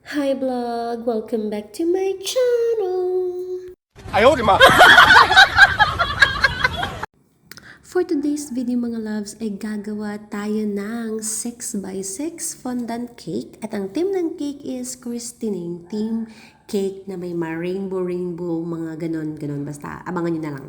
Hi vlog! Welcome back to my channel! 哎呦我的妈！ For today's video mga loves ay gagawa tayo ng 6x6 fondant cake at ang team ng cake is Christine team cake na may rainbow mga ganon basta abangan nyo na lang.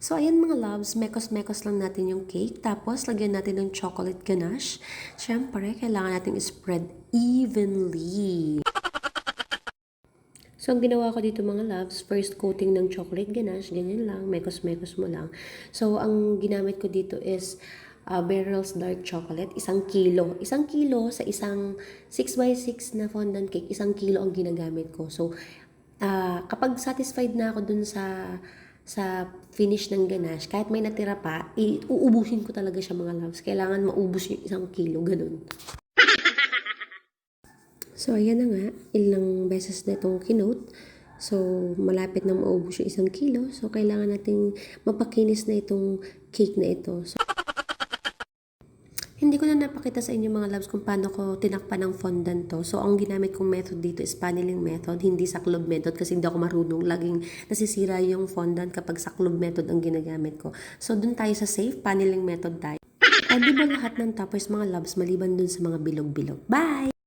So, ayan mga loves, mekos-mekos lang natin yung cake. Tapos, lagyan natin ng chocolate ganache. Siyempre, kailangan natin spread evenly. So, ang ginawa ko dito mga loves, first coating ng chocolate ganache, ganyan lang, mekos-mekos mo lang. So, ang ginamit ko dito is Barrel's Dark Chocolate, 1 kilo. 1 kilo sa isang 6x6 na fondant cake, 1 kilo ang ginagamit ko. So, kapag satisfied na ako dun sa finish ng ganache, kahit may natira pa, uubusin ko talaga siya mga loves. Kailangan maubos yung 1 kilo, ganun. So, ayan na nga, ilang beses na itong kinote. So, malapit na maubos yung 1 kilo. So, kailangan nating mapakinis na itong cake na ito. So, hindi ko na napakita sa inyo mga loves kung paano ko tinakpan ng fondant to. So, ang ginamit kong method dito is paneling method, hindi saklob method kasi hindi ako marunong. Laging nasisira yung fondant kapag saklob method ang ginagamit ko. So, dun tayo sa safe, paneling method tayo. At di ba lahat ng toppers mga loves maliban dun sa mga bilog-bilog. Bye!